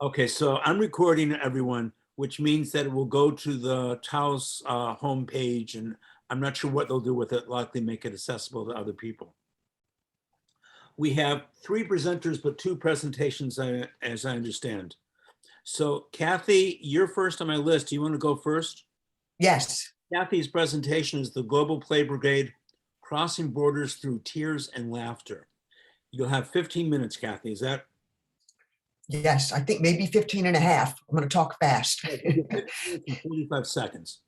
Okay, so I'm recording everyone, which means that it will go to the Taos homepage, and I'm not sure what they'll do with it, likely make it accessible to other people. We have 3 presenters, but 2 presentations as I understand. So Cathy, you're first on my list. Do you want to go first? Yes. Cathy's presentation is the Global Play Brigade, Crossing Borders Through Tears and Laughter. You'll have 15 minutes, Cathy. Is that? Yes, I think maybe 15 and a half. I'm going to talk fast. 15 minutes and 45 seconds.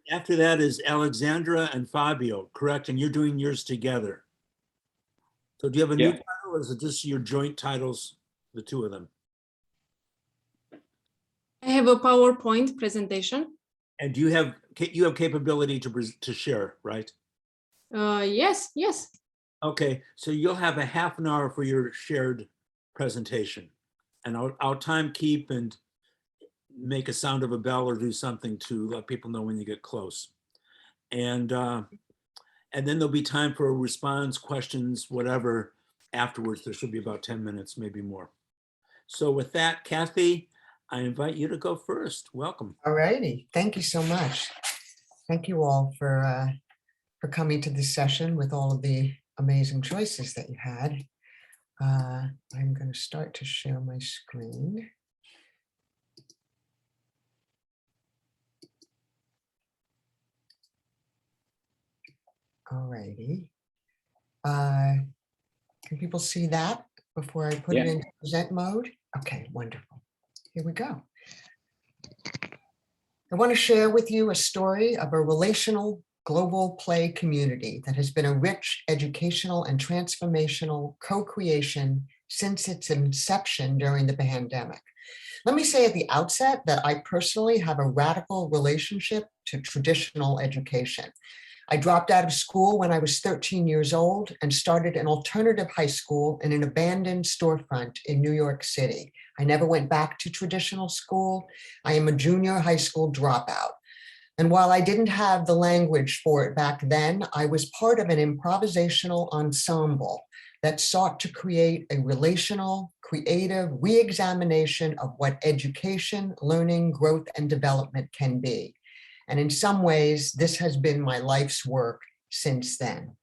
After that is Alexandra and Fabio, correct? And you're doing yours together. So do you have a new title, or is it just your joint titles, the 2 of them? I have a PowerPoint presentation. And do you have capability to share, right? Yes. Okay, so you'll have a half an hour for your shared presentation, and I'll time keep and make a sound of a bell or do something to let people know when you get close. And then there'll be time for a response, questions, whatever afterwards. There should be about 10 minutes, maybe more. So with that, Cathy, I invite you to go first. Welcome. All righty. Thank you so much. Thank you all for coming to this session with all of the amazing choices that you had. I'm going to start to share my screen. All righty. Can people see that before I put it into present mode? Okay, wonderful. Here we go. I want to share with you a story of a relational global play community that has been a rich educational and transformational co-creation since its inception during the pandemic. Let me say at the outset that I personally have a radical relationship to traditional education. I dropped out of school when I was 13 years old and started an alternative high school in an abandoned storefront in New York City. I never went back to traditional school. I am a junior high school dropout. And while I didn't have the language for it back then, I was part of an improvisational ensemble that sought to create a relational, creative re-examination of what education, learning, growth, and development can be. And in some ways, this has been my life's work since then.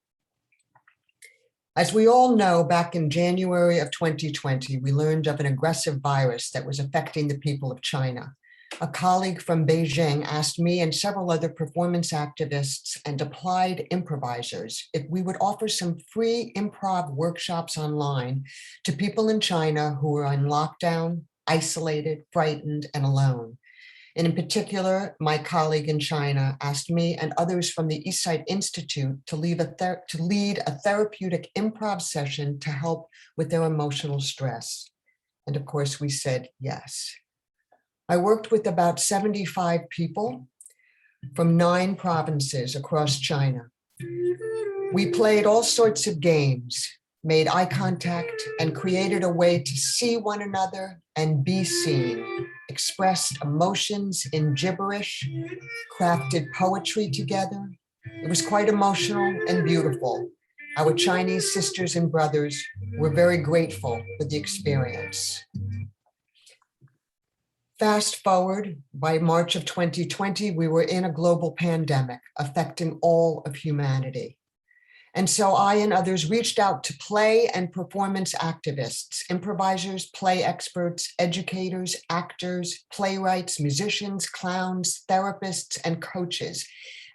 As we all know, back in January of 2020, we learned of an aggressive virus that was affecting the people of China. A colleague from Beijing asked me and several other performance activists and applied improvisers if we would offer some free improv workshops online to people in China who were on lockdown, isolated, frightened, and alone. And in particular, my colleague in China asked me and others from the Eastside Institute to lead a therapeutic improv session to help with their emotional stress. And of course, we said yes. I worked with about 75 people from 9 provinces across China. We played all sorts of games, made eye contact, and created a way to see one another and be seen, expressed emotions in gibberish, crafted poetry together. It was quite emotional and beautiful. Our Chinese sisters and brothers were very grateful for the experience. Fast forward, by March of 2020, we were in a global pandemic affecting all of humanity. And so I and others reached out to play and performance activists, improvisers, play experts, educators, actors, playwrights, musicians, clowns, therapists, and coaches,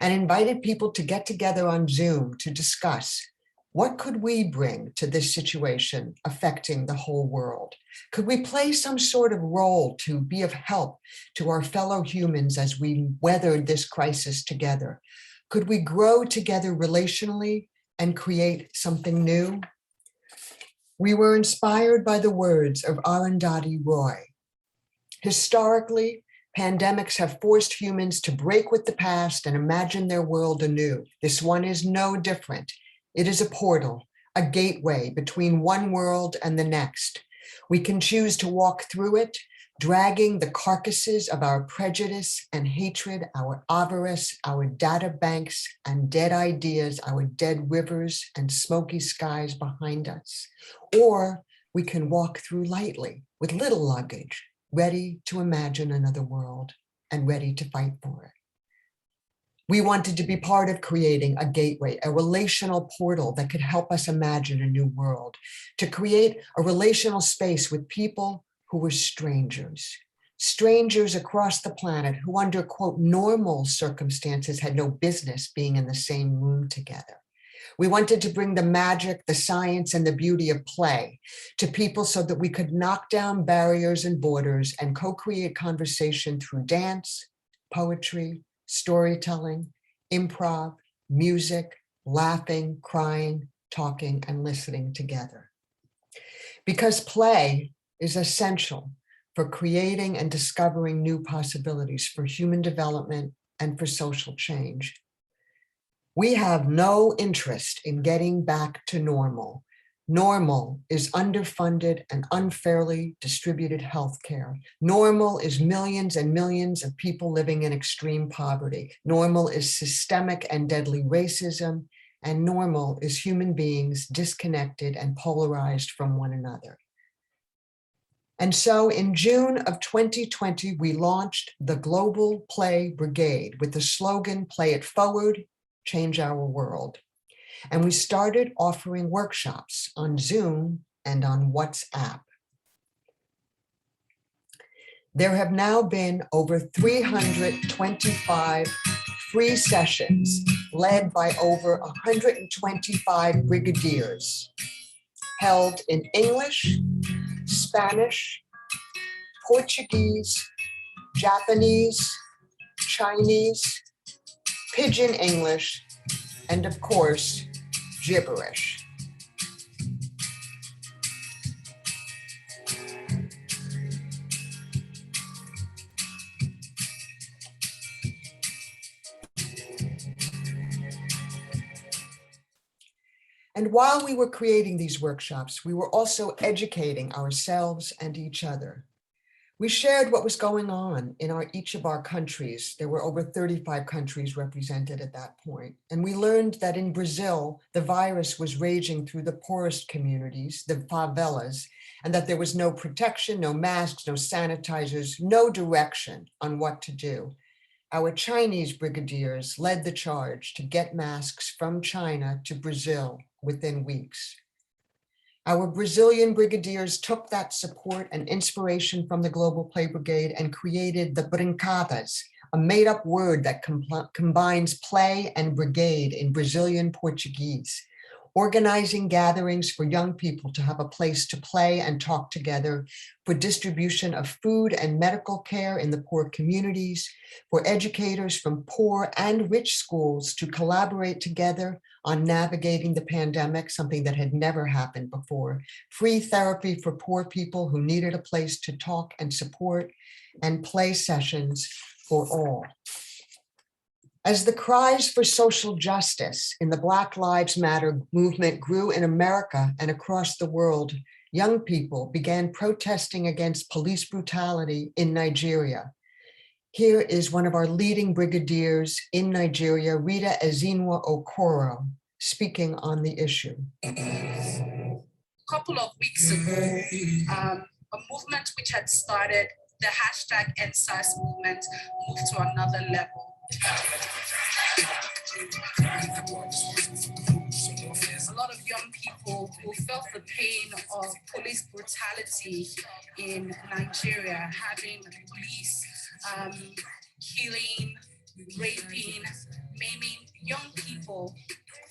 and invited people to get together on Zoom to discuss what could we bring to this situation affecting the whole world? Could we play some sort of role to be of help to our fellow humans as we weathered this crisis together? Could we grow together relationally and create something new? We were inspired by the words of Arundhati Roy. Historically, pandemics have forced humans to break with the past and imagine their world anew. This one is no different. It is a portal, a gateway between one world and the next. We can choose to walk through it, dragging the carcasses of our prejudice and hatred, our avarice, our data banks and dead ideas, our dead rivers and smoky skies behind us. Or we can walk through lightly with little luggage, ready to imagine another world and ready to fight for it. We wanted to be part of creating a gateway, a relational portal that could help us imagine a new world, to create a relational space with people who were strangers across the planet who under, quote, normal circumstances had no business being in the same room together. We wanted to bring the magic, the science, and the beauty of play to people so that we could knock down barriers and borders and co-create conversation through dance, poetry, storytelling, improv, music, laughing, crying, talking, and listening together. Because play is essential for creating and discovering new possibilities for human development and for social change. We have no interest in getting back to normal. Normal is underfunded and unfairly distributed healthcare. Normal is millions and millions of people living in extreme poverty. Normal is systemic and deadly racism. And normal is human beings disconnected and polarized from one another. And so in June of 2020, we launched the Global Play Brigade with the slogan, "Play it forward, change our world." And we started offering workshops on Zoom and on WhatsApp. There have now been over 325 free sessions led by over 125 brigadiers, held in English, Spanish, Portuguese, Japanese, Chinese, Pidgin English, and of course, gibberish. And while we were creating these workshops, we were also educating ourselves and each other. We shared what was going on in each of our countries. There were over 35 countries represented at that point. And we learned that in Brazil, the virus was raging through the poorest communities, the favelas, and that there was no protection, no masks, no sanitizers, no direction on what to do. Our Chinese brigadiers led the charge to get masks from China to Brazil within weeks. Our Brazilian brigadiers took that support and inspiration from the Global Play Brigade and created the brincadas, a made-up word that combines play and brigade in Brazilian Portuguese, organizing gatherings for young people to have a place to play and talk together, for distribution of food and medical care in the poor communities, for educators from poor and rich schools to collaborate together on navigating the pandemic, something that had never happened before, free therapy for poor people who needed a place to talk and support, and play sessions for all. As the cries for social justice in the Black Lives Matter movement grew in America and across the world, young people began protesting against police brutality in Nigeria. Here is one of our leading brigadiers in Nigeria, Rita Ezinwa Okoro, speaking on the issue. A couple of weeks ago, a movement which had started, the hashtag #EndSARS movement, moved to another level. A lot of young people who felt the pain of police brutality in Nigeria, having police killing, raping, maiming young people.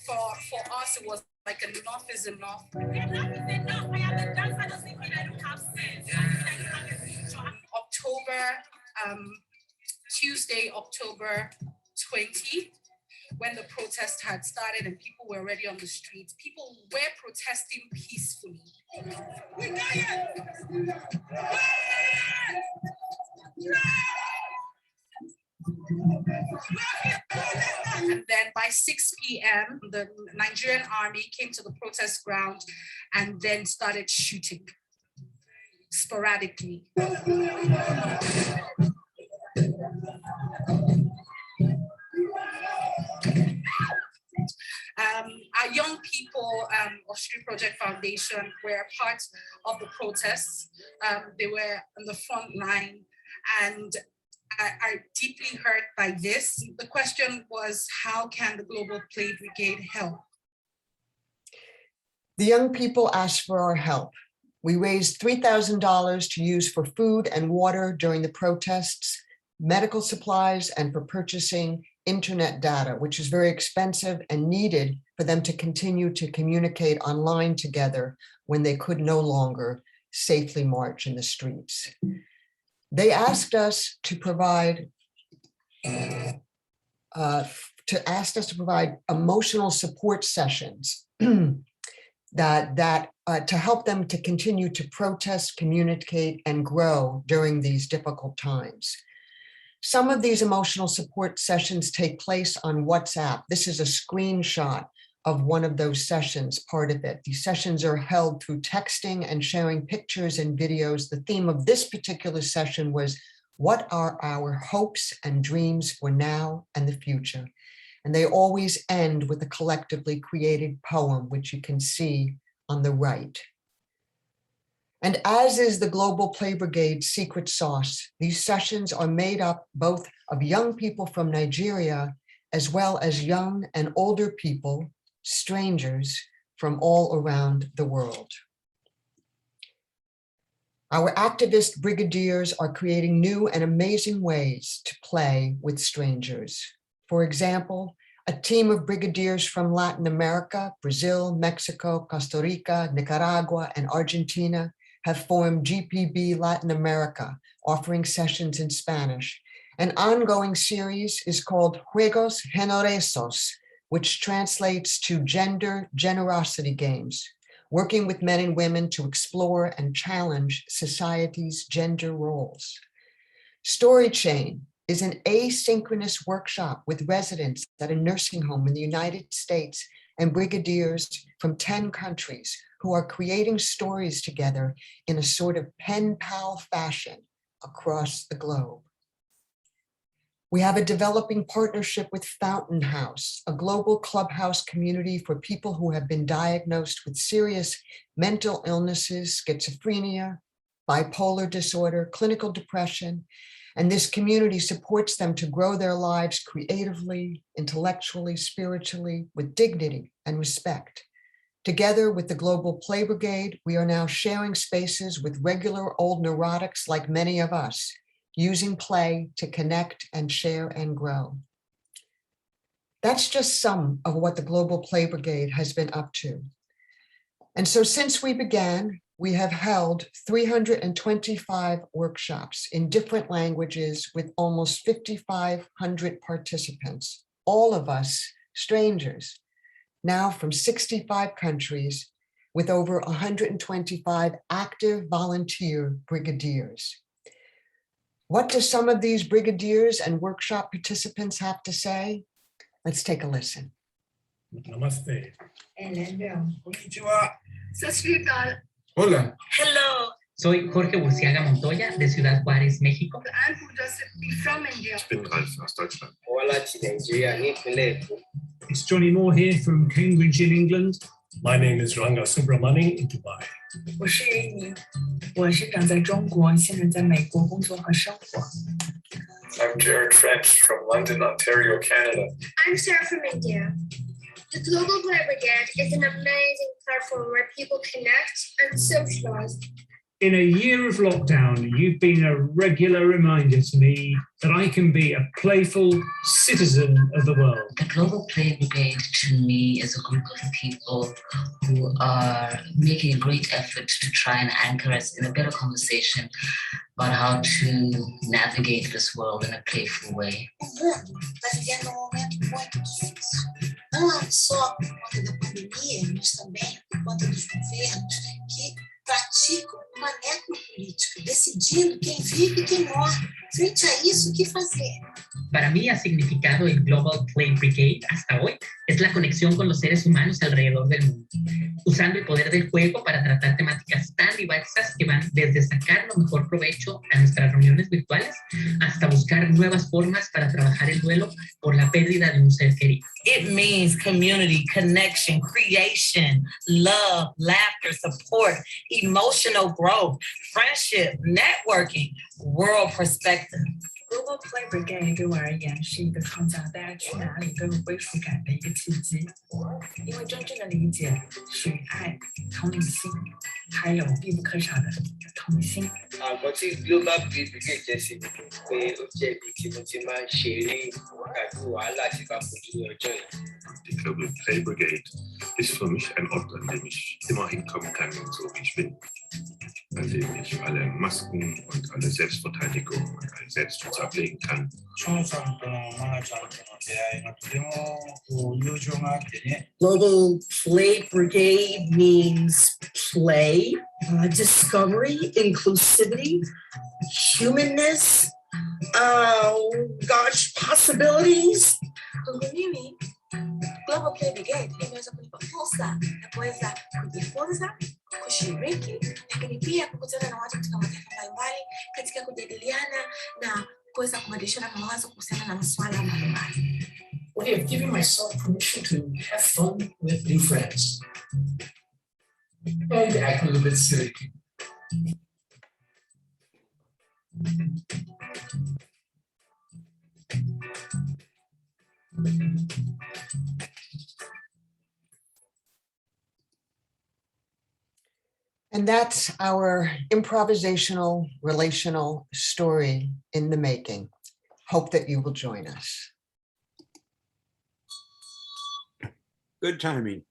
For us, it was like enough is enough. Tuesday, October 20, when the protest had started and people were already on the streets, people were protesting peacefully. And then by 6 p.m., the Nigerian army came to the protest ground and then started shooting sporadically. Our young people of Street Project Foundation were part of the protests. They were on the front line and are deeply hurt by this. The question was, how can the Global Play Brigade help? The young people asked for our help. We raised $3,000 to use for food and water during the protests, medical supplies, and for purchasing internet data, which is very expensive and needed for them to continue to communicate online together when they could no longer safely march in the streets. They asked us to provide emotional support sessions to help them to continue to protest, communicate, and grow during these difficult times. Some of these emotional support sessions take place on WhatsApp. This is a screenshot of one of those sessions, part of it. These sessions are held through texting and sharing pictures and videos. The theme of this particular session was, what are our hopes and dreams for now and the future? And they always end with a collectively created poem, which you can see on the right. And as is the Global Play Brigade's secret sauce, these sessions are made up both of young people from Nigeria, as well as young and older people, strangers from all around the world. Our activist brigadiers are creating new and amazing ways to play with strangers. For example, a team of brigadiers from Latin America, Brazil, Mexico, Costa Rica, Nicaragua, and Argentina have formed GPB Latin America, offering sessions in Spanish. An ongoing series is called Juegos Generosos, which translates to Gender Generosity Games, working with men and women to explore and challenge society's gender roles. Story Chain is an asynchronous workshop with residents at a nursing home in the United States and brigadiers from 10 countries who are creating stories together in a sort of pen pal fashion across the globe. We have a developing partnership with Fountain House, a global clubhouse community for people who have been diagnosed with serious mental illnesses, schizophrenia, bipolar disorder, clinical depression, and this community supports them to grow their lives creatively, intellectually, spiritually, with dignity and respect. Together with the Global Play Brigade, we are now sharing spaces with regular old neurotics like many of us, using play to connect and share and grow. That's just some of what the Global Play Brigade has been up to. And so since we began, we have held 325 workshops in different languages with almost 5,500 participants, all of us strangers, now from 65 countries with over 125 active volunteer brigadiers. What do some of these brigadiers and workshop participants have to say? Let's take a listen. Namaste. Konnichiwa. Sasrikal. Hola. Hello. Soy Jorge Burciaga Montoya de Ciudad Juárez, México. I'm from India. Ich bin Ralf aus Deutschland. It's Johnny Moore here from Cambridge in England. My name is Ranga Subramani in Dubai. 我是玉妮，我生长在中国，现在在美国工作和生活。 I'm Jared French from London, Ontario, Canada. I'm Sarah from India. The Global Play Brigade is an amazing platform where people connect and socialize. In a year of lockdown, you've been a regular reminder to me that I can be a playful citizen of the world. The Global Play Brigade to me is a group of people who are making a great effort to try and anchor us in a better conversation about how to navigate this world in a playful way. O mundo está vivendo momento muito difícil, não só por conta da pandemia, mas também por conta dos governos que praticam uma necropolítica, decidindo quem vive e quem morre. Frente a isso, o que fazer? Para mí ha significado el Global Play Brigade hasta hoy es la conexión con los seres humanos alrededor del mundo, usando el poder del juego para tratar temáticas tan diversas que van desde sacar lo mejor provecho a nuestras reuniones virtuales hasta buscar nuevas formas para trabajar el duelo por la pérdida de un ser querido. It means community, connection, creation, love, laughter, support, emotional growth, friendship, networking, world perspective. Global Play Brigade 对我而言是一个创造大家去哪里都有归属感的一个契机，因为真正的理解属于爱、同理心，还有必不可少的同心。我知 Global Play Brigade jẹ́ sí pé ó jẹ́ ibi tí mo ti máa ń ṣeré pẹ̀lú wàhálà tí bá fojú ọjọ́ yìí. Die Global Play Brigade ist für mich ein Ort, an dem ich immer hinkommen kann, so wie ich bin. An dem ich alle Masken und alle Selbstverteidigung und alle Selbstschutz ablegen kann. Global Play Brigade means play, discovery, inclusivity, humanness, gosh, possibilities. Mimi, Global Play Brigade imeweza kunipa fursa ya kuweza kujifunza, kushiriki, lakini pia kukutana na watu kutoka mataifa mbalimbali katika kujadiliana na kuweza kubadilishana mawazo kuhusiana na masuala mbalimbali. Way of giving myself permission to have fun with new friends and act a little bit silly. And that's our improvisational relational story in the making. Hope that you will join us. Good timing.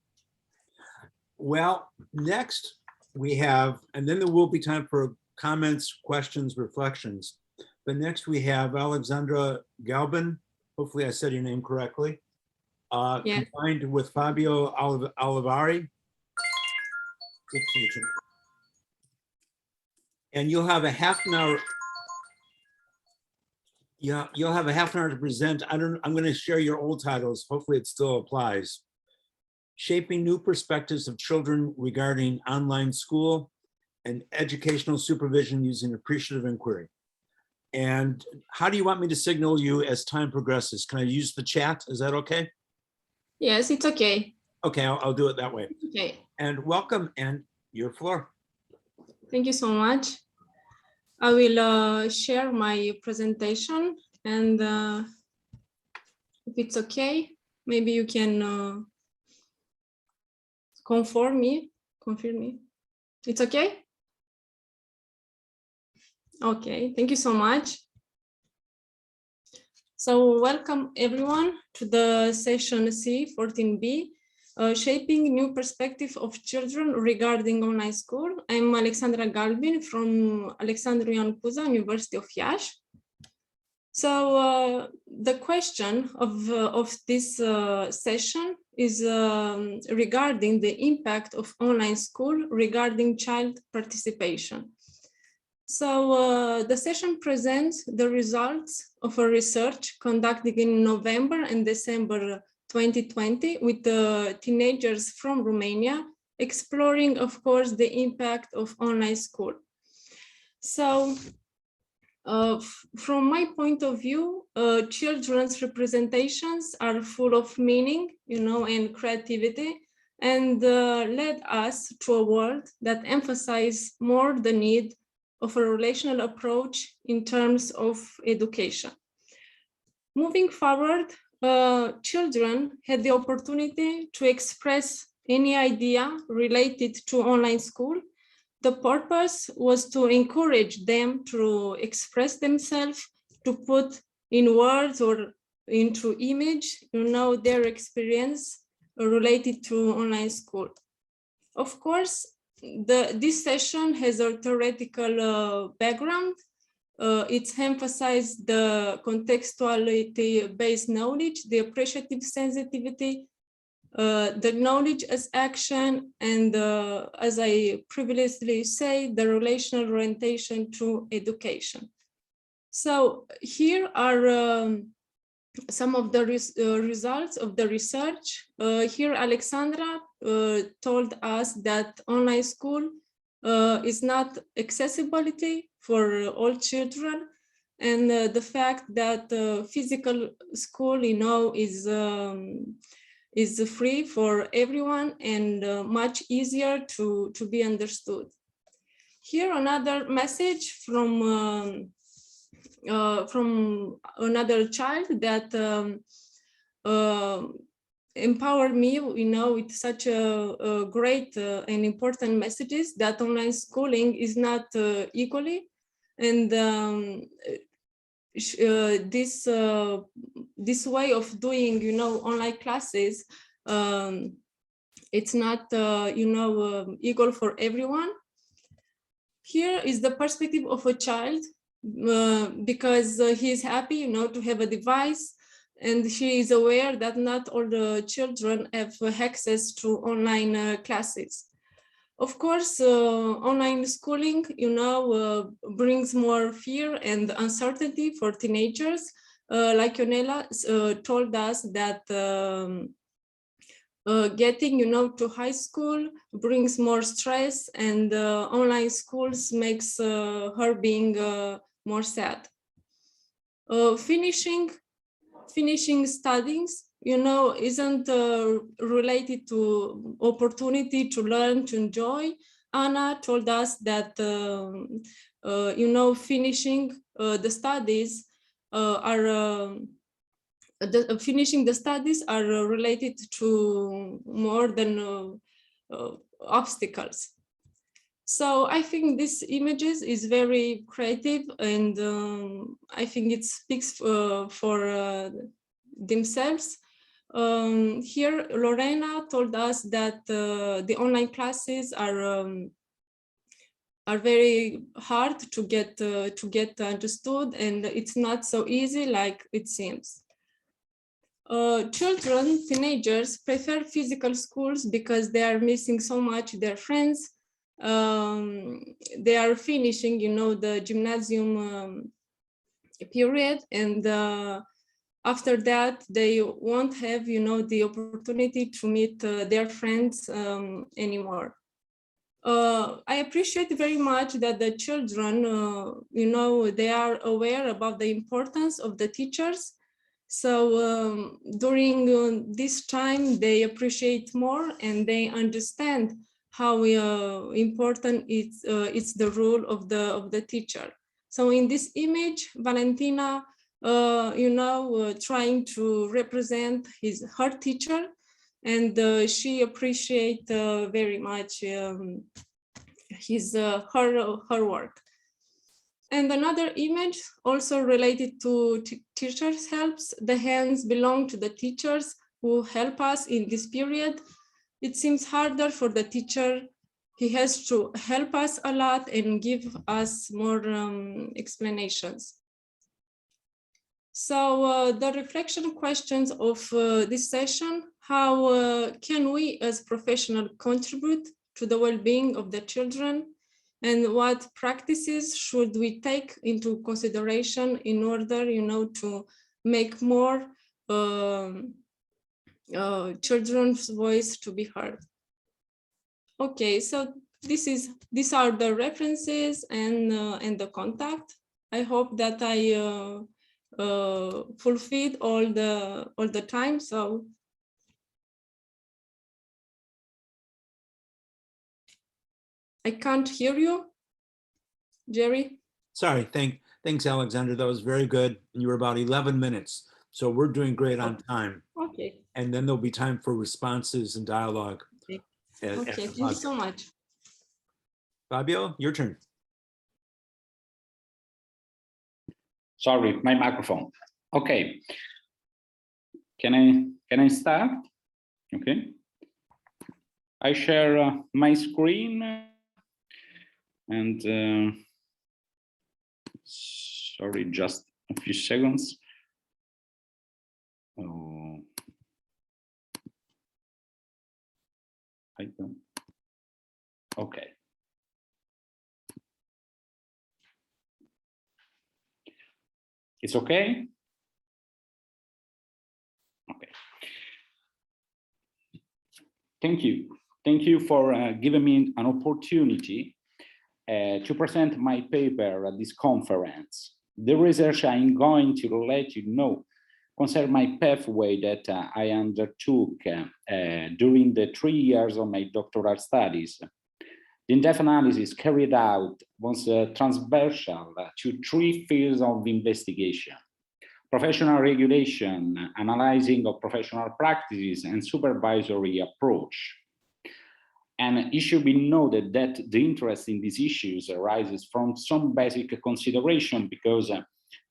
Well, next we have, and then there will be time for comments, questions, reflections. But next we have Alexandra Galbin. Hopefully I said your name correctly. Yeah. Combined with Fabio Olivari. And you'll have a half an hour. Yeah, you'll have a half an hour to present. I'm going to share your old titles. Hopefully it still applies. Shaping New Perspectives of Children Regarding Online School and Educational Supervision Using Appreciative Inquiry. And how do you want me to signal you as time progresses? Can I use the chat? Is that okay? Yes, it's okay. Okay, I'll do it that way. Okay. And welcome, and your floor. Thank you so much. I will share my presentation, and if it's okay, maybe you can confirm me. It's okay? Okay, thank you so much. So welcome everyone to the session C14b, Shaping New Perspective of Children Regarding Online School. I'm Alexandra Galbin from Alexandru Cuza, University of Iași. So the question of this session is regarding the impact of online school regarding child participation. So the session presents the results of a research conducted in November and December 2020 with teenagers from Romania, exploring, of course, the impact of online school. So from my point of view, children's representations are full of meaning, and creativity, and led us to a world that emphasizes more the need of a relational approach in terms of education. Moving forward, children had the opportunity to express any idea related to online school. The purpose was to encourage them to express themselves, to put in words or into image, their experience related to online school. Of course, this session has a theoretical background. It's emphasized the contextuality-based knowledge, the appreciative sensitivity, the knowledge as action, and as I previously said, the relational orientation to education. So here are some of the results of the research. Here Alexandra told us that online school is not accessibility for all children, and the fact that physical school, is free for everyone and much easier to be understood. Here, another message from another child that empowered me, with such a great and important messages that online schooling is not equally, and this way of doing, online classes, it's not, equal for everyone. Here is the perspective of a child, because he is happy, to have a device, and she is aware that not all the children have access to online classes. Of course, online schooling, brings more fear and uncertainty for teenagers. Like Yonela told us that getting, to high school brings more stress, and online schools makes her being more sad. Finishing studies, isn't related to opportunity to learn, to enjoy. Anna told us that, finishing the studies finishing the studies are related to more than obstacles. So I think this images is very creative, and I think it speaks for themselves. Here, Lorena told us that the online classes are very hard to get understood, and it's not so easy like it seems. Children, teenagers prefer physical schools because they are missing so much their friends. They are finishing, the gymnasium period, and after that they won't have, the opportunity to meet their friends anymore. I appreciate very much that the children, they are aware about the importance of the teachers. So during this time, they appreciate more, and they understand how important it's the role of the teacher. So in this image, Valentina, trying to represent her teacher, and she appreciates very much her work. And another image also related to teachers' helps. The hands belong to the teachers who help us in this period. It seems harder for the teacher. He has to help us a lot and give us more explanations. So the reflection questions of this session: how can we as professionals contribute to the well-being of the children? And what practices should we take into consideration in order, to make more children's voice to be heard? Okay, so these are the references and the contact. I hope that I fulfilled all the time. So I can't hear you, Jerry. Sorry, thanks, Alexander. That was very good. And you were about 11 minutes. So we're doing great on time. Okay. And then there'll be time for responses and dialogue. Okay, thank you so much. Fabio, your turn. Sorry, my microphone. Okay. Can I start? Okay. I share my screen and sorry, just a few seconds. Oh, I don't. Okay. It's okay? Okay. Thank you. Thank you for giving me an opportunity to present my paper at this conference. The research I'm going to let you know concerns my pathway that I undertook during the 3 years of my doctoral studies. The in-depth analysis carried out was transversal to 3 fields of investigation: professional regulation, analyzing of professional practices, and supervisory approach. And it should be noted that the interest in these issues arises from some basic consideration, because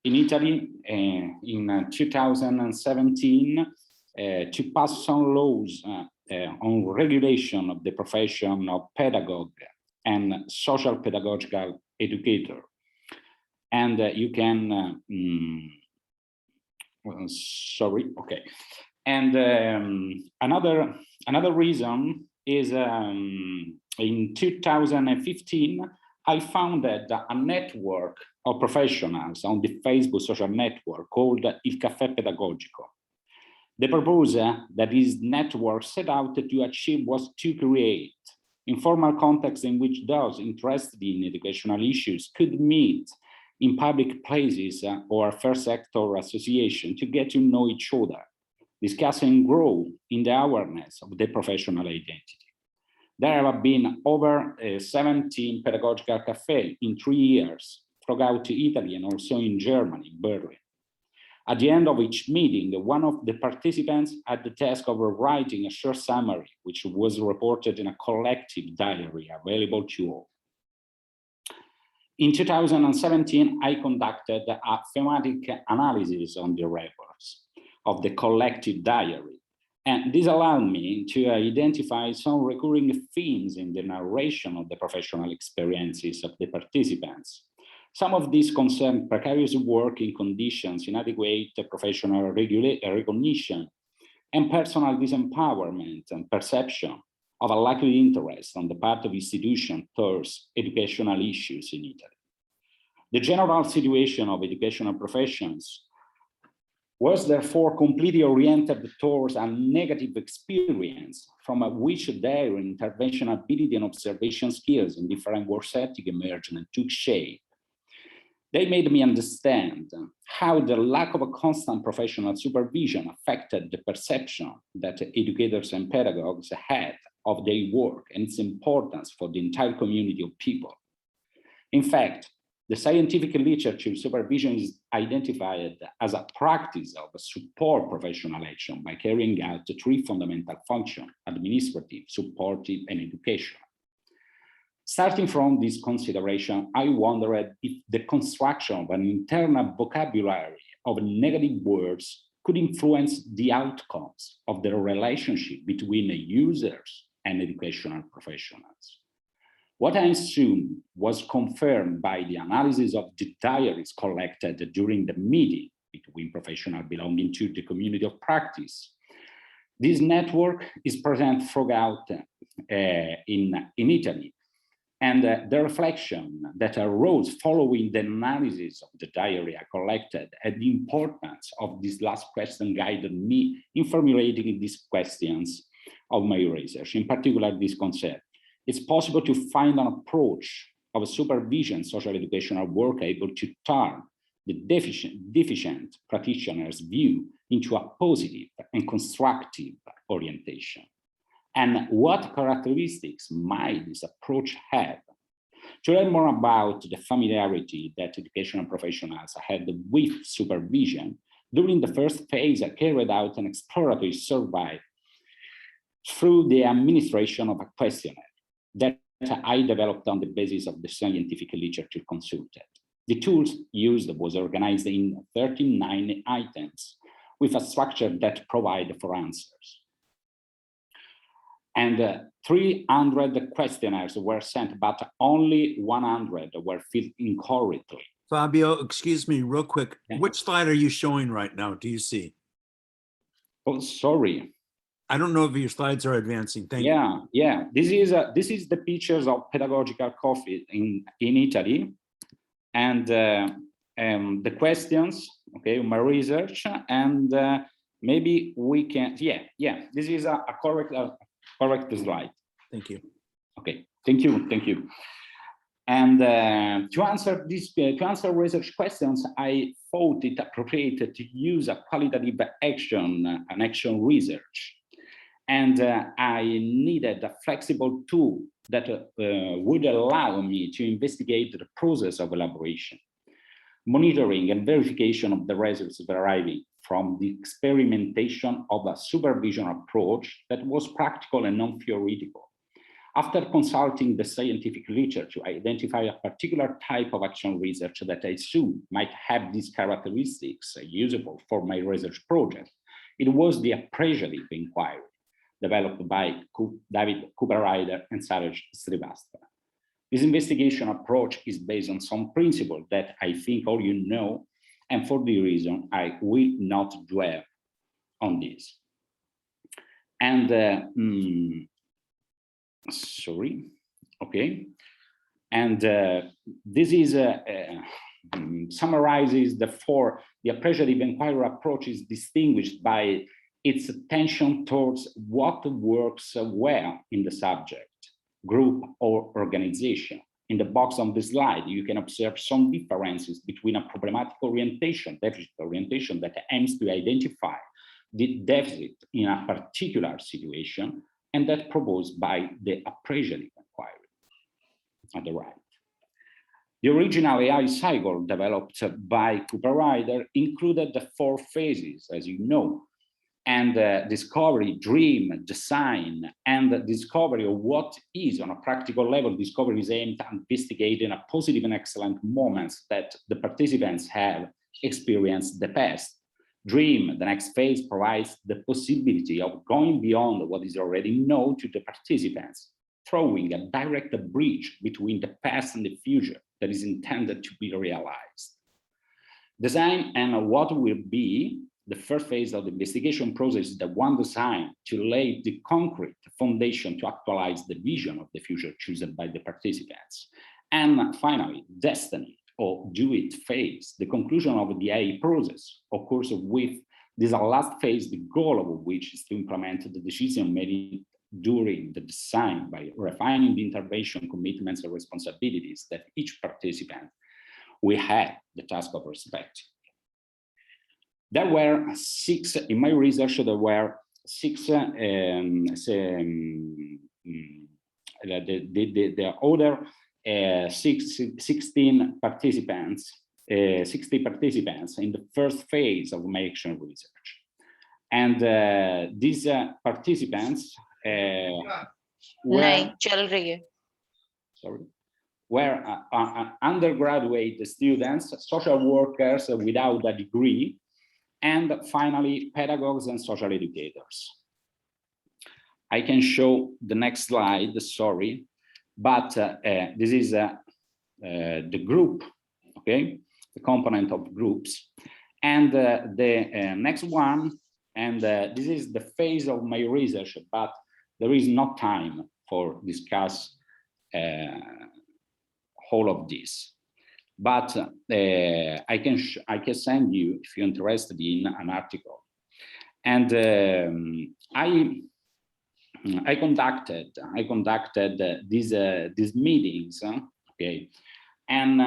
in Italy, in 2017, to pass some laws on regulation of the profession of pedagogue and social pedagogical educator. And you can, sorry, okay. And another reason is in 2015, I founded a network of professionals on the Facebook social network called Il Caffè Pedagogico. The purpose that this network set out to achieve was to create informal contexts in which those interested in educational issues could meet in public places or first sector association to get to know each other, discuss and grow in the awareness of the professional identity. There have been over 17 pedagogical cafés in 3 years throughout Italy and also in Germany, Berlin. At the end of each meeting, one of the participants had the task of writing a short summary, which was reported in a collective diary available to all. In 2017, I conducted a thematic analysis on the records of the collective diary. And this allowed me to identify some recurring themes in the narration of the professional experiences of the participants. Some of these concern precarious working conditions, inadequate professional recognition, and personal disempowerment and perception of a lack of interest on the part of institutions towards educational issues in Italy. The general situation of educational professions was therefore completely oriented towards a negative experience from which their intervention ability and observation skills in different work settings emerged and took shape. They made me understand how the lack of a constant professional supervision affected the perception that educators and pedagogues had of their work and its importance for the entire community of people. In fact, the scientific literature supervision is identified as a practice of support professional action by carrying out 3 fundamental functions: administrative, supportive, and educational. Starting from this consideration, I wondered if the construction of an internal vocabulary of negative words could influence the outcomes of the relationship between users and educational professionals. What I assumed was confirmed by the analysis of the diaries collected during the meeting between professionals belonging to the community of practice. This network is present throughout in Italy, and the reflection that arose following the analysis of the diary I collected and the importance of this last question guided me in formulating these questions of my research, in particular this concept. It's possible to find an approach of supervision social educational work able to turn the deficient practitioner's view into a positive and constructive orientation. And what characteristics might this approach have? To learn more about the familiarity that educational professionals had with supervision, during the first phase, I carried out an exploratory survey through the administration of a questionnaire that I developed on the basis of the scientific literature consulted. The tools used was organized in 39 items with a structure that provided for answers. And 300 questionnaires were sent, but only 100 were filled incorrectly. Fabio, excuse me real quick. Yeah. Which slide are you showing right now? Do you see? Oh, sorry. I don't know if your slides are advancing. Thank you. Yeah. This is the pictures of pedagogical coffee in Italy, and the questions. Okay, my research, and maybe we can. Yeah. This is a correct slide. Thank you. Okay. Thank you. And to answer research questions, I thought it appropriate to use a qualitative action research. And I needed a flexible tool that would allow me to investigate the process of elaboration, monitoring and verification of the results deriving from the experimentation of a supervision approach that was practical and non-theoretical. After consulting the scientific literature to identify a particular type of action research that I assumed might have these characteristics usable for my research project, it was the Appreciative inquiry, developed by David Cooper-Ryder and Saraj Srivastava. This investigation approach is based on some principles that I think all you know, and for the reason I will not dwell on this. And sorry, okay. And this is summarizes the Appreciative inquiry approach is distinguished by its attention towards what works well in the subject, group, or organization. In the box on the slide, you can observe some differences between a problematic orientation, deficit orientation that aims to identify the deficit in a particular situation, and that proposed by the Appreciative inquiry on the right. The original AI cycle developed by Cooper-Ryder included the 4 phases, as you know, and discovery, dream, design, and the discovery of what is on a practical level. Discovery is aimed at investigating a positive and excellent moments that the participants have experienced the past. Dream, the next phase, provides the possibility of going beyond what is already known to the participants, throwing a direct bridge between the past and the future that is intended to be realized. Design and what will be. The first phase of the investigation process is the one designed to lay the concrete foundation to actualize the vision of the future chosen by the participants. And finally, destiny or do it phase, the conclusion of the AI process occurs with this last phase, the goal of which is to implement the decision made during the design by refining the intervention commitments and responsibilities that each participant will have the task of respecting. There were 6, in my research, there were 6, the other 16 participants, 60 participants in the first phase of my action research. And these participants were undergraduate students, social workers without a degree, and finally, pedagogues and social educators. I can show the next slide, sorry, but this is the group, okay, the component of groups. And the next one, and this is the phase of my research, but there is no time for discuss all of this. But I can send you, if you're interested in, an article. And I conducted these meetings, okay, and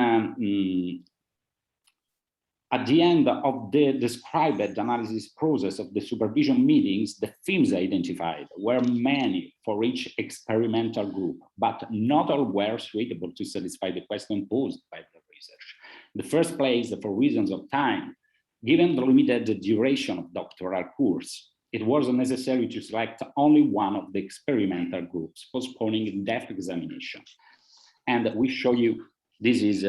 at the end of the described analysis process of the supervision meetings, the themes identified were many for each experimental group, but not all were suitable to satisfy the question posed by the research. In the first place, for reasons of time, given the limited duration of doctoral course, it was necessary to select only one of the experimental groups, postponing in-depth examination. And we show you, this is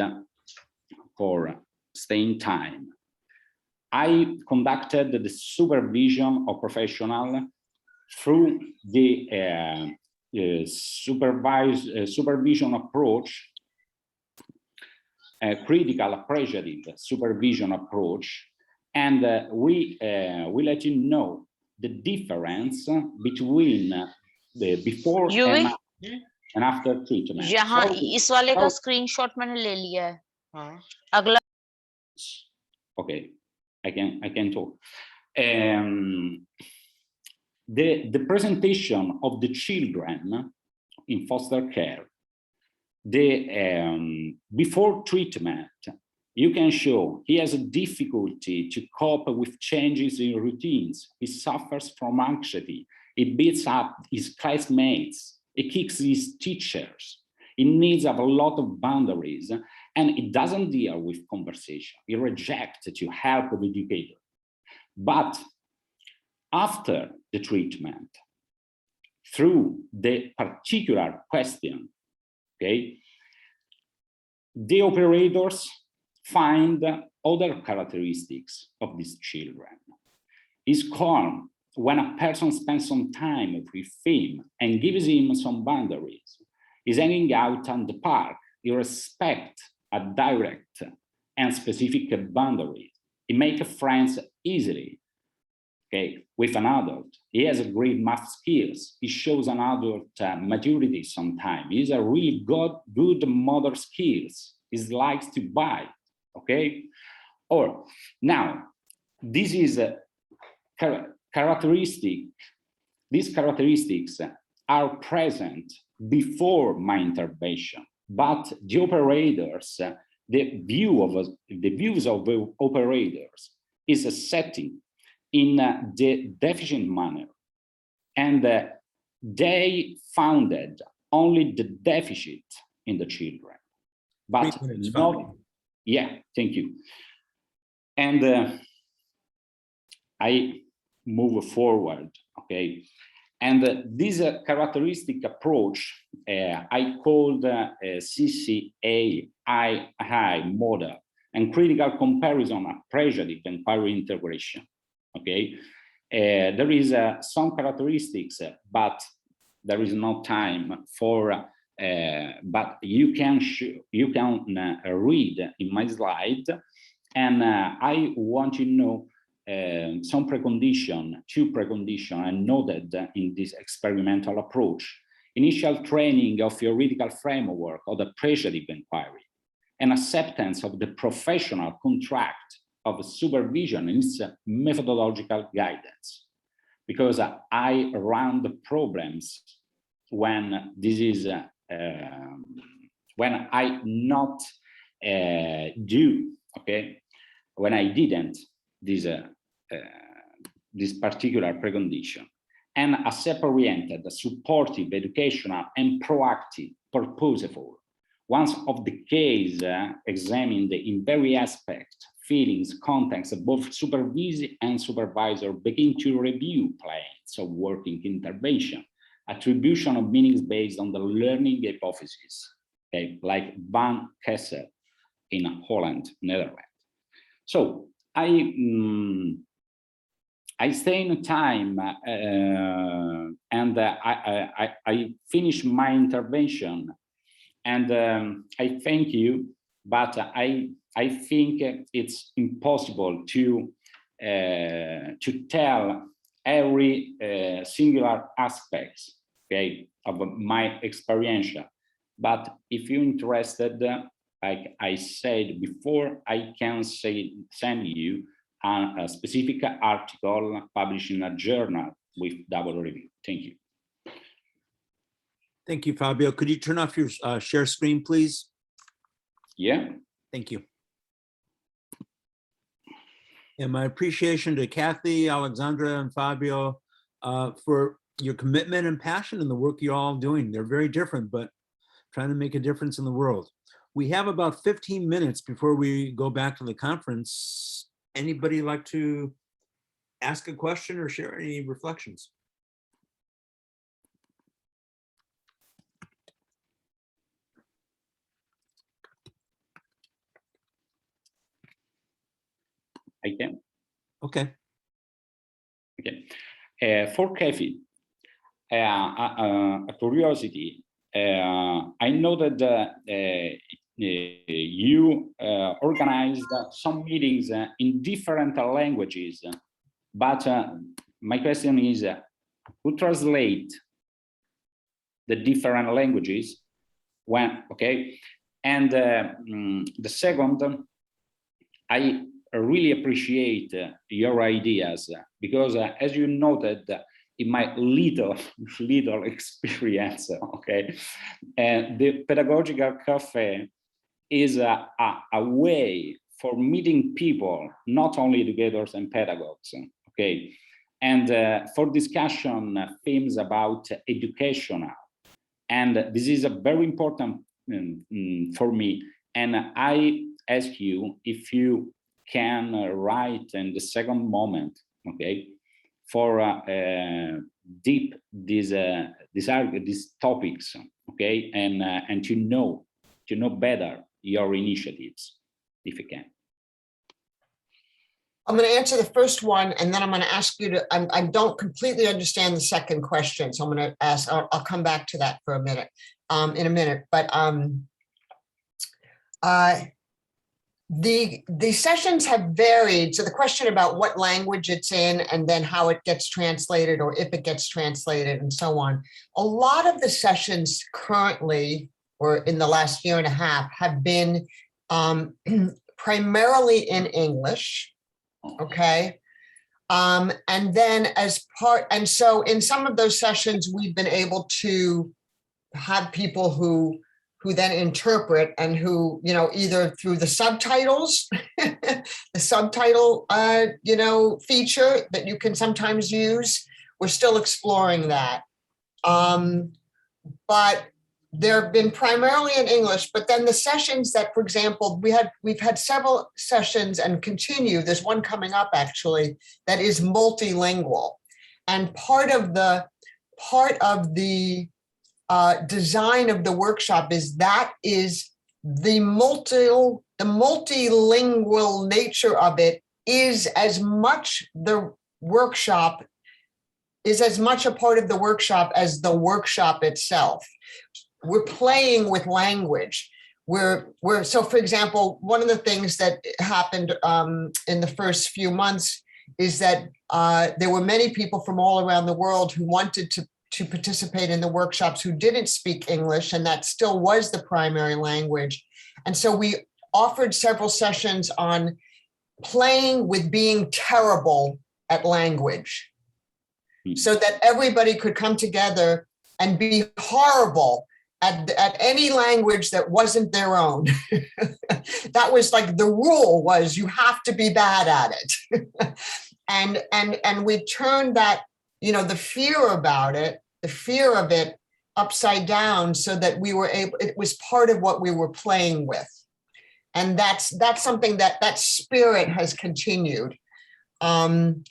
for staying time. I conducted the supervision of professional through the supervision approach, critical appreciative supervision approach, and we let you know the difference between the before and after treatment. यहाँ इस वाले का screenshot मैंने ले लिया है. अगला. Okay, I can talk. The presentation of the children in foster care, before treatment, you can show he has a difficulty to cope with changes in routines. He suffers from anxiety. He beats up his classmates. He kicks his teachers. He needs a lot of boundaries, and it doesn't deal with conversation. He rejects to help the educator. But after the treatment, through the particular question, okay, the operators find other characteristics of these children. He's calm when a person spends some time with him and gives him some boundaries. He's hanging out in the park. He respects a direct and specific boundaries. He makes friends easily, okay, with an adult. He has a great math skills. He shows an adult maturity sometimes. He's a really good motor skills. He likes to buy, okay? Or now, this is a characteristic. These characteristics are present before my intervention, but the operators, the views of the operators is a setting in the deficient manner, and they founded only the deficit in the children, but not. Yeah, thank you. And I move forward, okay. And this characteristic approach I called CCAI model and critical comparison, appreciative inquiry integration. Okay, there is some characteristics, but there is no time for. But you can read in my slide, and I want you to know some precondition, two precondition I noted in this experimental approach: initial training of theoretical framework of the appreciative inquiry, and acceptance of the professional contract of supervision in its methodological guidance. Because I run the problems when this is when I not do, okay, when I didn't this particular precondition, and a self-oriented, supportive, educational, and proactive, purposeful. Once of the case examined in every aspect, feelings, contexts, both supervisor and supervisor begin to review plans of working intervention, attribution of meanings based on the learning hypothesis, okay, like Van Kessel in Holland, Netherlands. So I stay in time and I finish my intervention, and I thank you, but I think it's impossible to tell every singular aspects, okay, of my experience. But if you're interested, like I said before, I can send you a specific article published in a journal with double review. Thank you. Thank you, Fabio. Could you turn off your share screen, please? Yeah. Thank you. And my appreciation to Cathy, Alexandra, and Fabio for your commitment and passion in the work you're all doing. They're very different, but trying to make a difference in the world. We have about 15 minutes before we go back to the conference. Anybody like to ask a question or share any reflections? I can. Okay. Okay. For Cathy, a curiosity. I know that you organized some meetings in different languages, but my question is, who translate the different languages when, okay? And the second, I really appreciate your ideas, because as you noted, in my little experience, okay, and the pedagogical cafe is a way for meeting people, not only educators and pedagogues, okay, and for discussion themes about educational. And this is a very important for me. And I ask you if you can write in the second moment, okay, for deep these topics, okay, and to know better your initiatives, if you can. I'm going to answer the first one, and then I'm going to ask you to, I don't completely understand the second question, so I'm going to ask, I'll come back to that for a minute, in a minute, but the sessions have varied. So the question about what language it's in and then how it gets translated or if it gets translated and so on. A lot of the sessions currently, or in the last year and a half, have been primarily in English, okay? And then and so in some of those sessions, we've been able to have people who then interpret and who, you know, either through the subtitles, the subtitle, you know, feature that you can sometimes use. We're still exploring that. But they've been primarily in English, but then the sessions that, for example, we've had several sessions and continue, there's one coming up actually, that is multilingual. And part of the design of the workshop is the multilingual nature of it is as much a part of the workshop as the workshop itself. We're playing with language. So for example, one of the things that happened in the first few months is that there were many people from all around the world who wanted to participate in the workshops who didn't speak English, and that still was the primary language. And so we offered several sessions on playing with being terrible at language so that everybody could come together and be horrible at any language that wasn't their own. That was like the rule was you have to be bad at it. and we turned that, you know, the fear of it upside down so that we were able, it was part of what we were playing with. And that's something that spirit has continued. And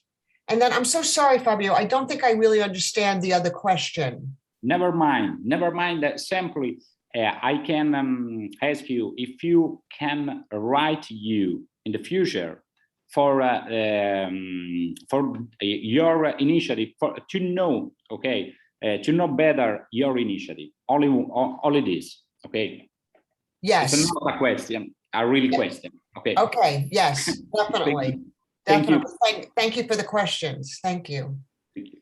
then I'm so sorry, Fabio, I don't think I really understand the other question. Never mind that simply, I can ask you if you can write you in the future for your initiative, to know, okay, to know better your initiative. Only this, okay? Yes. It's not a question, a real question. Okay. Okay. Yes, definitely. Thank you. Thank you for the questions. Thank you. Thank you.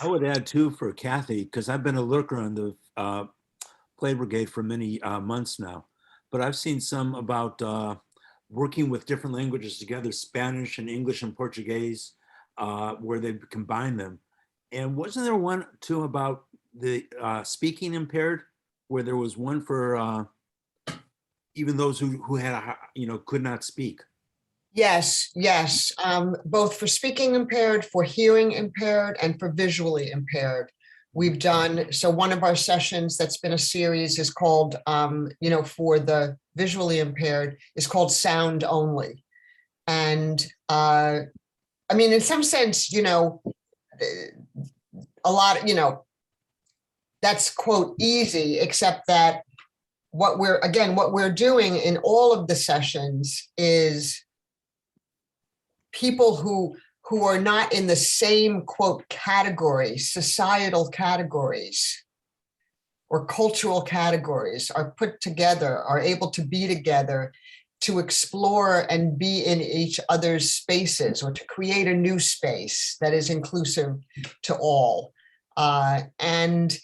I would add too for Cathy, because I've been a lurker on the Play Brigade for many months now, but I've seen some about working with different languages together, Spanish and English and Portuguese, where they combine them. And wasn't there one too about the speaking impaired, where there was one for even those who had, could not speak? Yes, yes. Both for speaking impaired, for hearing impaired, and for visually impaired. We've done, so one of our sessions that's been a series is called, for the visually impaired, is called Sound Only. And I mean, in some sense, a lot, that's quote easy, except that what we're doing in all of the sessions is people who are not in the same quote categories, societal categories or cultural categories, are put together, are able to be together to explore and be in each other's spaces, or to create a new space that is inclusive to all. And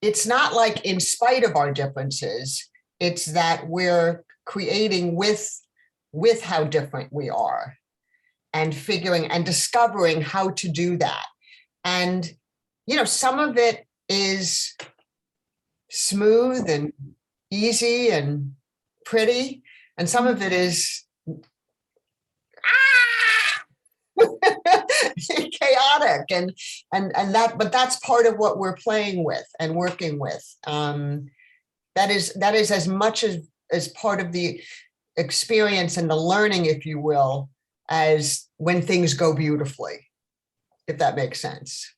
it's not like in spite of our differences, it's that we're creating with with how different we are and figuring and discovering how to do that. And, you know, some of it is smooth and easy and pretty, and some of it is chaotic and that, but that's part of what we're playing with and working with. That is as much as part of the experience and the learning, if you will, as when things go beautifully, if that makes sense.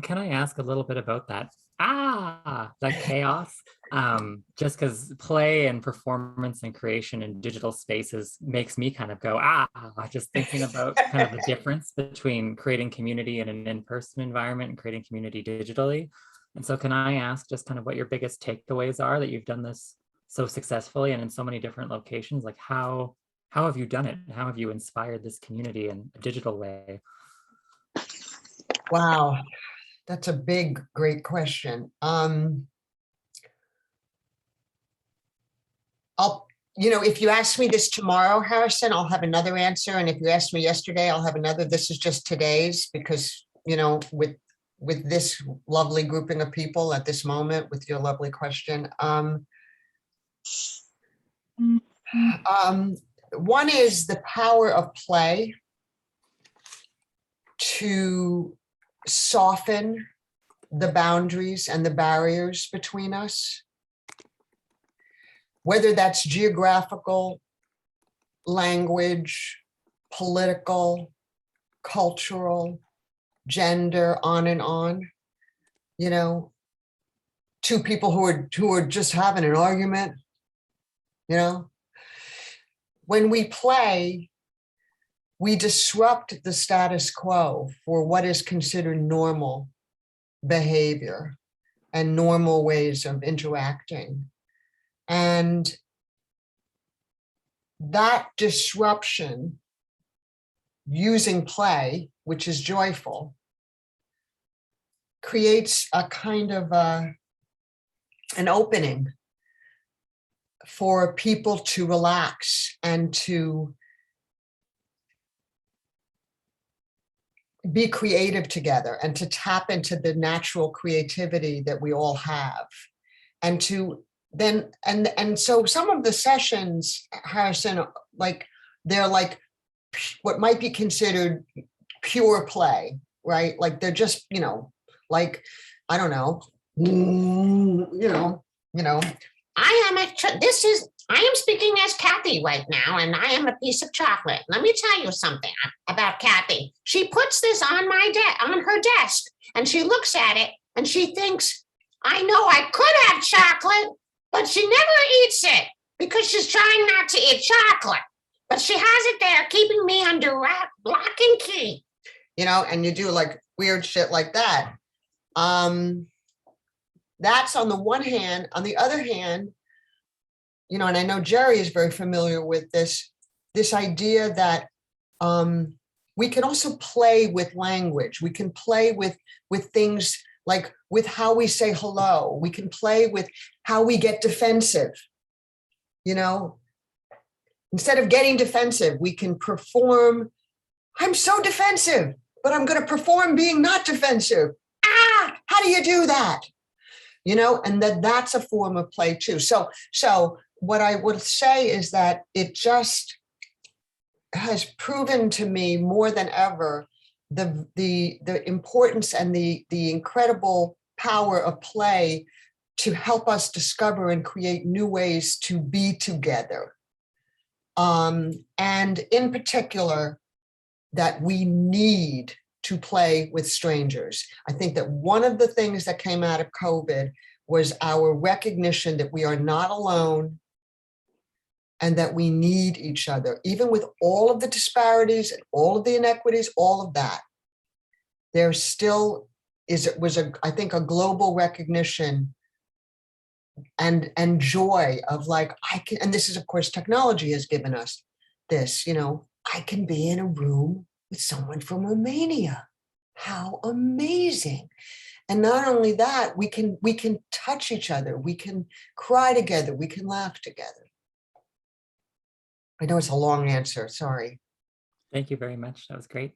Can I ask a little bit about that? That chaos, just because play and performance and creation in digital spaces makes me kind of go, just thinking about kind of the difference between creating community in an in-person environment and creating community digitally. And so can I ask just kind of what your biggest takeaways are that you've done this so successfully and in so many different locations? Like how have you done it? How have you inspired this community in a digital way? Wow. That's a big, great question. If you ask me this tomorrow, Harrison, I'll have another answer. And if you asked me yesterday, I'll have another. This is just today's, because, you know, with this lovely grouping of people at this moment, with your lovely question. One is the power of play to soften the boundaries and the barriers between us, whether that's geographical, language, political, cultural, gender, on and on. You know, two people who are just having an argument, you know. When we play, we disrupt the status quo for what is considered normal behavior and normal ways of interacting. And that disruption using play, which is joyful, creates a kind of an opening for people to relax and to be creative together and to tap into the natural creativity that we all have. And to then, and so some of the sessions, Harrison, like they're like what might be considered pure play, right? Like they're just, you know, like, I don't know, I am speaking as Cathy right now, and I am a piece of chocolate. Let me tell you something about Cathy. She puts this on her desk, and she looks at it, and she thinks, I know I could have chocolate, but she never eats it because she's trying not to eat chocolate. But she has it there, keeping me under lock and key. You know, and you do like weird shit like that. That's on the one hand. On the other hand, you know, and I know Jerry is very familiar with this idea that we can also play with language. We can play with things like with how we say hello. We can play with how we get defensive. You know, instead of getting defensive, we can perform, I'm so defensive, but I'm going to perform being not defensive. How do you do that? You know, and that's a form of play too. So what I would say is that it just has proven to me more than ever the importance and the incredible power of play to help us discover and create new ways to be together. And in particular, that we need to play with strangers. I think that one of the things that came out of COVID was our recognition that we are not alone and that we need each other, even with all of the disparities and all of the inequities, all of that. There still was I think a global recognition and joy of like, I can, and this is of course technology has given us this, you know, I can be in a room with someone from Romania. How amazing. And not only that, we can touch each other, we can cry together, we can laugh together. I know it's a long answer, sorry. Thank you very much. That was great.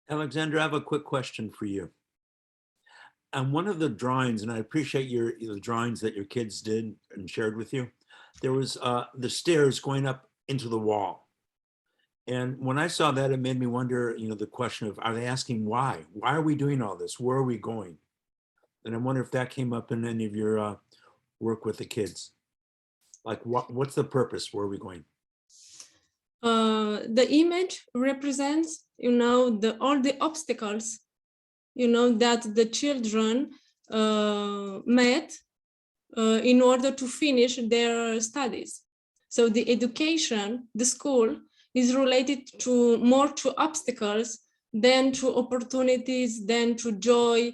Alexandra, I have a quick question for you. On one of the drawings, and I appreciate the drawings that your kids did and shared with you, there was the stairs going up into the wall. And when I saw that, it made me wonder, the question of, are they asking why? Why are we doing all this? Where are we going? And I wonder if that came up in any of your work with the kids. Like, what's the purpose? Where are we going? The image represents, all the obstacles, that the children met in order to finish their studies. So the education, the school, is related more to obstacles than to opportunities, than to joy,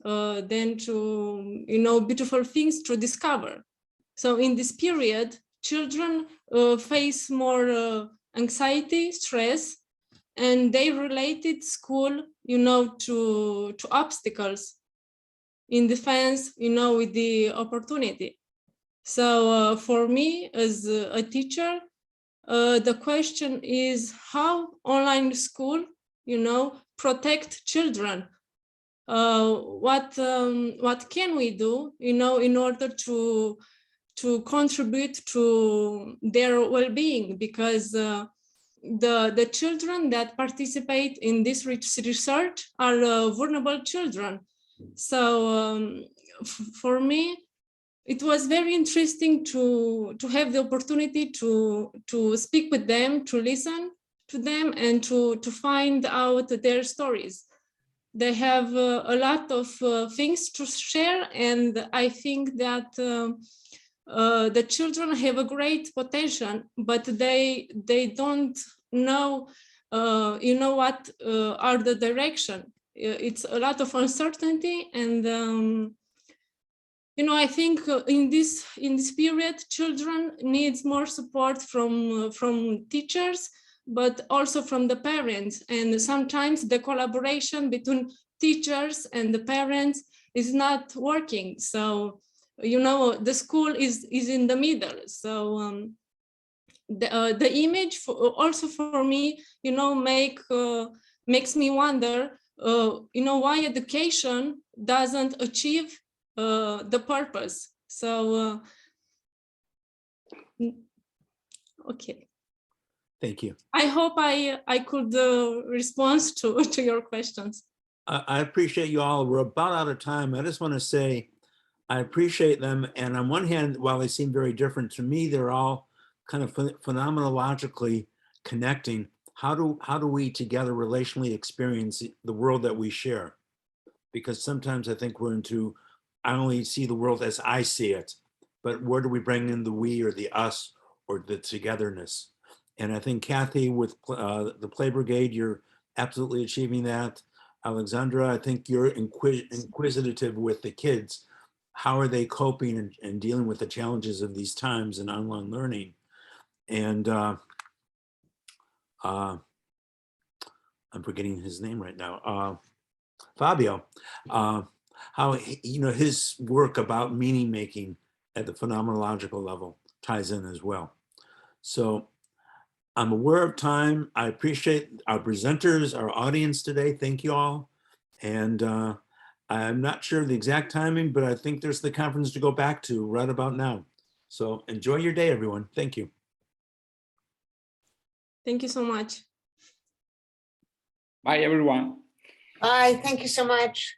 than to, beautiful things to discover. So in this period, children face more anxiety, stress, and they related school, to obstacles in defense, with the opportunity. So for me as a teacher, the question is how online school, protect children. What can we do, in order to contribute to their well-being? Because the children that participate in this research are vulnerable children. So for me, it was very interesting to have the opportunity to speak with them, to listen to them, and to find out their stories. They have a lot of things to share, and I think that the children have a great potential, but they don't know, what are the direction. It's a lot of uncertainty, and I think in this period, children needs more support from teachers, but also from the parents. And sometimes the collaboration between teachers and the parents is not working. So, the school is in the middle. So the image also for me, makes me wonder, why education doesn't achieve the purpose. So, okay. Thank you. I hope I could respond to your questions. I appreciate you all. We're about out of time. I just want to say I appreciate them. And on one hand, while they seem very different to me, they're all kind of phenomenologically connecting. How do we together relationally experience the world that we share? Because sometimes I think I only see the world as I see it, but where do we bring in the we or the us or the togetherness? And I think Cathy, with the Play Brigade, you're absolutely achieving that. Alexandra, I think you're inquisitive with the kids. How are they coping and dealing with the challenges of these times in online learning? And I'm forgetting his name right now. Fabio, how his work about meaning making at the phenomenological level ties in as well. So I'm aware of time. I appreciate our presenters, our audience today. Thank you all. And I'm not sure of the exact timing, but I think there's the conference to go back to right about now. So enjoy your day, everyone. Thank you. Thank you so much. Bye, everyone. Bye, thank you so much.